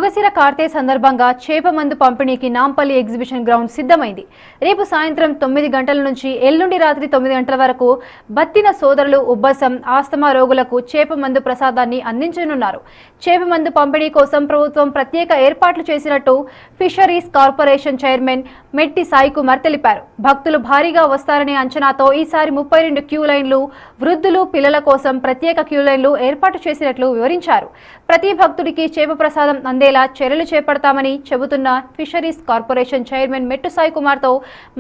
మృగశిర కార్తె సందర్భంగా చేప మందు పంపిణీకి నాంపల్లి ఎగ్జిబిషన్ గ్రౌండ్ సిద్ధమైంది. రేపు సాయంత్రం 9 గంటల నుంచి ఎల్లుండి రాత్రి 9 గంటల వరకు బత్తిన సోదరులు ఉబ్బసం, ఆస్తమా రోగులకు చేప మందు ప్రసాదాన్ని అందించనున్నారు. చేప మందు పంపిణీ కోసం ప్రభుత్వం ప్రత్యేక ఏర్పాట్లు చేసినట్టు fisheries corporation chairman Metti Sai Kumar తెలిపారు. భక్తులు భారీగా వస్తారనే అంచనాతో ఈసారి 32 క్యూ లైన్లు, వృద్ధులు, పిల్లల కోసం ప్రత్యేక క్యూ లైన్లు ఏర్పాటు చేసినట్లు వివరించారు. ప్రతి భక్తుడికి చేప ప్రసాదం అందేలా చర్యలు చేపడతామని చెబుతున్న fisheries corporation chairman Mettu Sai Kumar తో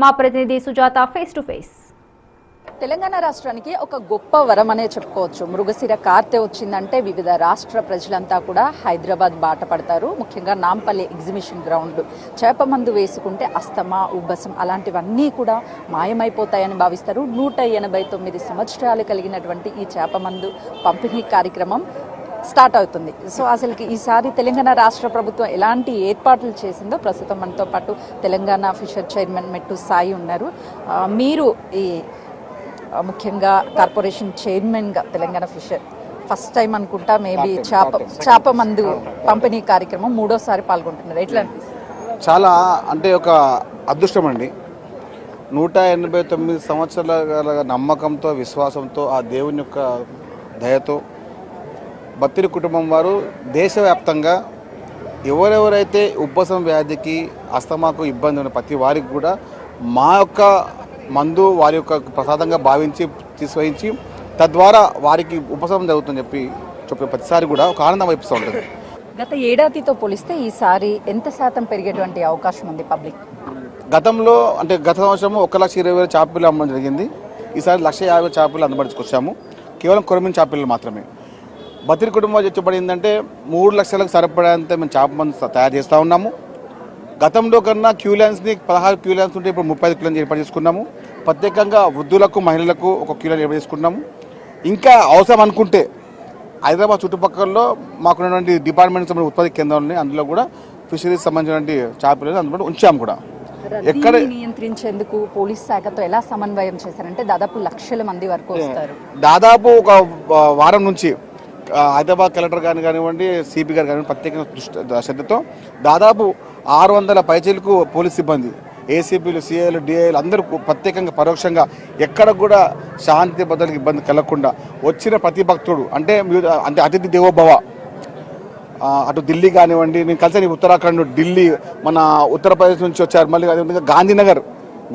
మా ప్రతినిధి Sujatha face to face. Telangana రాష్ట్రానికి ఒక గొప్ప వరం అనే చెప్పుకోవచ్చు. మృగశిర కార్తె వచ్చిందంటే వివిధ రాష్ట్ర ప్రజలంతా కూడా హైదరాబాద్ బాట పడతారు. ముఖ్యంగా నాంపల్లి ఎగ్జిబిషన్ గ్రౌండ్ చేప మందు వేసుకుంటే అస్తమా, ఉబ్బసం అలాంటివన్నీ కూడా మాయమైపోతాయని భావిస్తారు. 189 సంవత్సరాలు కలిగినటువంటి ఈ చేప మందు పంపిణీ కార్యక్రమం స్టార్ట్ అవుతుంది. సో అసలుకి ఈసారి తెలంగాణ రాష్ట్ర ప్రభుత్వం ఎలాంటి ఏర్పాట్లు చేసిందో ప్రస్తుతం మనతో పాటు తెలంగాణ ఫిషర్ చైర్మన్ మెట్టు సాయి ఉన్నారు. మీరు ఈ ముఖ్యంగా కార్పొరేషన్ చైర్మన్గా తెలంగాణ ఫిషర్ ఫస్ట్ టైం అనుకుంటా మేబీ చేప మందు పంపిణీ కార్యక్రమం 3వసారి పాల్గొంటున్నారు. ఎట్లా అనిపిస్తుంది? చాలా అంటే ఒక అదృష్టం అండి. 189 సంవత్సరాల నమ్మకంతో, విశ్వాసంతో, ఆ దేవుని యొక్క దయతో బత్తిరి కుటుంబం వారు దేశవ్యాప్తంగా ఎవరెవరైతే ఉబ్బసం వ్యాధికి, అస్తమాకు ఇబ్బంది ఉన్న ప్రతి వారికి కూడా మా యొక్క మందు వారి యొక్క ప్రసాదంగా భావించి తీసువహించి తద్వారా వారికి ఉపశమనం జరుగుతుందని చెప్పే ప్రతిసారి కూడా ఒక ఆనందం వైపుస్తూ ఉంటుంది. గత ఏడాదితో పోలిస్తే ఈసారి ఎంత శాతం పెరిగేటువంటి అవకాశం ఉంది పబ్లిక్? గతంలో అంటే గత సంవత్సరం 1,20,000 చేపలు అమ్మడం జరిగింది. ఈసారి 1,50,000 చేపలు అందుబాటుకొచ్చాము. కేవలం కొరమీన్ చేపలు మాత్రమే. బత్తిరి కుటుంబం చెప్పబడిందంటే 3 లక్షలకు సరిపడేంత మేము చేప మందు తయారు చేస్తూ ఉన్నాము. గతంలో కన్నా క్యూ లైన్స్ని 16 క్యూ లైన్స్ ఉంటే ఇప్పుడు 35 క్యూ లైన్స్ ఏర్పాటు చేసుకున్నాము. ప్రత్యేకంగా వృద్ధులకు, మహిళలకు ఒక క్యూ లైన్ ఏర్పాటు చేసుకున్నాము. ఇంకా అవసరం అనుకుంటే హైదరాబాద్ చుట్టుపక్కలలో మాకున్నటువంటి డిపార్ట్మెంట్ సంబంధించిన ఉత్పత్తి కేంద్రాలు ఉన్నాయి. అందులో కూడా ఫిషరీస్ సంబంధించినటువంటి చేపలు అందుబాటు ఉంచాము కూడా. ఎక్కడ నియంత్రించేందుకు పోలీస్ శాఖతో ఎలా సమన్వయం చేశారంటే దాదాపు లక్షల మంది వరకు వస్తారు. దాదాపు ఒక వారం నుంచి హైదరాబాద్ కలెక్టర్ గారిని కానివ్వండి, సిపి గారు కానివ్వండి ప్రత్యేక శ్రద్ధతో దాదాపు 600 పైచీలకు పోలీస్ సిబ్బంది, ఏసీపీలు, సిఐలు, డిఐలు అందరూ ప్రత్యేకంగా పరోక్షంగా ఎక్కడ కూడా శాంతి భద్రతలకు ఇబ్బంది కలగకుండా వచ్చిన ప్రతి భక్తుడు అంటే అతిథి దేవోభవ, అటు ఢిల్లీ కానివ్వండి, నేను కలిసి ఉత్తరాఖండ్, ఢిల్లీ, మన ఉత్తరప్రదేశ్ నుంచి వచ్చారు. మళ్ళీ అదేవిధంగా గాంధీనగర్,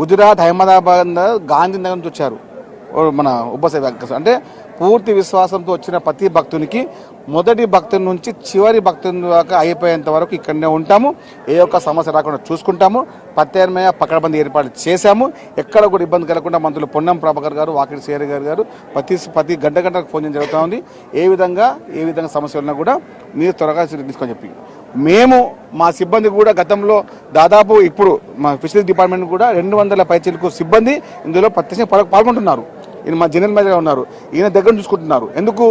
గుజరాత్, అహ్మదాబాద్, గాంధీనగర్ నుంచి వచ్చారు మన ఉబ్బస అంటే పూర్తి విశ్వాసంతో వచ్చిన ప్రతి భక్తునికి మొదటి భక్తుని నుంచి చివరి భక్తుని దాకా అయిపోయేంత వరకు ఇక్కడనే ఉంటాము. ఏ ఒక్క సమస్య రాకుండా చూసుకుంటాము. ప్రత్యామ్నాయ పకడ్బందీ ఏర్పాట్లు చేశాము. ఎక్కడ కూడా ఇబ్బంది కలగకుండా మంత్రులు పొన్నం ప్రభాకర్ గారు, వాకిటి సేరి గారు ప్రతి గంటకు ఫోన్ చేయడం జరుగుతూ ఉంది. ఏ విధంగా సమస్య ఉన్నా కూడా మీరు త్వరగా తీసుకొని చెప్పి మేము మా సిబ్బంది కూడా గతంలో దాదాపు ఇప్పుడు మా ఫిషరీస్ డిపార్ట్మెంట్ కూడా 200 పైచీలకు సిబ్బంది ఇందులో ప్రత్యక్షంగా పాల్గొంటున్నారు. ఈయన మా జనరల్ మేనేజర్ ఉన్నారు. ఈయన దగ్గర చూసుకుంటున్నారు. ఎందుకు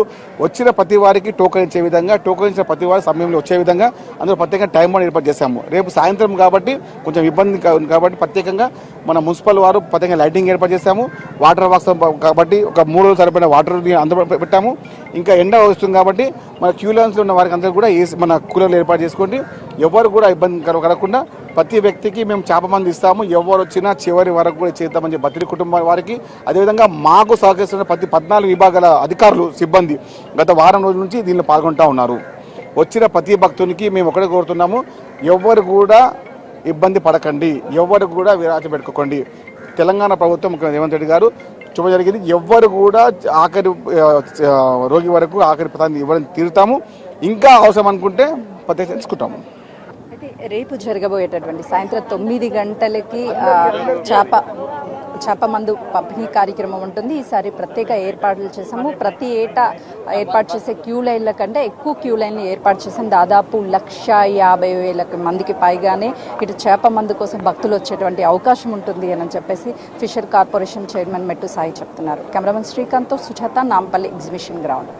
వచ్చిన ప్రతి వారికి టోకెన్ ఇచ్చే విధంగా, టోకెన్ ఇచ్చిన ప్రతి వారి సమయంలో వచ్చే విధంగా అందులో ప్రత్యేకంగా టైం అని ఏర్పాటు చేశాము. రేపు సాయంత్రం కాబట్టి కొంచెం ఇబ్బంది కాబట్టి ప్రత్యేకంగా మన మున్సిపల్ వారు ప్రత్యేకంగా లైటింగ్ ఏర్పాటు చేశాము. వాటర్ వాసం కాబట్టి ఒక 3 రోజులు సరిపడిన వాటర్ని అందుబాటు పెట్టాము. ఇంకా ఎండ వస్తుంది కాబట్టి మన క్యూ లైన్స్లో ఉన్న వారికి అందరూ కూడా మన కూలర్లు ఏర్పాటు చేసుకోండి. ఎవరు కూడా ఇబ్బంది కలగకుండా ప్రతి వ్యక్తికి మేము చేప మందు ఇస్తాము. ఎవరు వచ్చినా చివరి వరకు కూడా చేద్దామని చెప్పి బత్తిరి కుటుంబం వారికి, అదేవిధంగా మాకు సహకరిస్తున్న ప్రతి 14 విభాగాల అధికారులు, సిబ్బంది గత వారం రోజుల నుంచి దీనిలో పాల్గొంటూ ఉన్నారు. వచ్చిన ప్రతి భక్తునికి మేము ఒకటే కోరుతున్నాము, ఎవరు కూడా ఇబ్బంది పడకండి, ఎవరు కూడా విరాజ పెట్టుకోకండి. తెలంగాణ ప్రభుత్వం ముఖ్యమంత్రి రేవంత్ రెడ్డి గారు చూప జరిగింది. ఎవ్వరు కూడా ఆఖరి రోగి వరకు ఆఖరి పదాన్ని ఇవ్వడం తీరుతాము. ఇంకా అవసరం అనుకుంటే ప్రత్యేక తీసుకుంటాము. రేపు జరగబోయేటటువంటి సాయంత్రం 9 గంటలకి చేప మందు పంపిణీ కార్యక్రమం ఉంటుంది. ఈసారి ప్రత్యేక ఏర్పాట్లు చేసాము. ప్రతి ఏటా ఏర్పాటు చేసే క్యూ లైన్ల కంటే ఎక్కువ క్యూ లైన్లు ఏర్పాటు చేసాం. దాదాపు 150,000 మందికి పైగానే ఇటు చేప మందు కోసం భక్తులు వచ్చేటువంటి అవకాశం ఉంటుంది అని చెప్పేసి fissure corporation chairman Mettu Sai చెప్తున్నారు. కెమెరామెన్ శ్రీకాంత్తో సుజాత, నాంపల్లి ఎగ్జిబిషన్ గ్రౌండ్.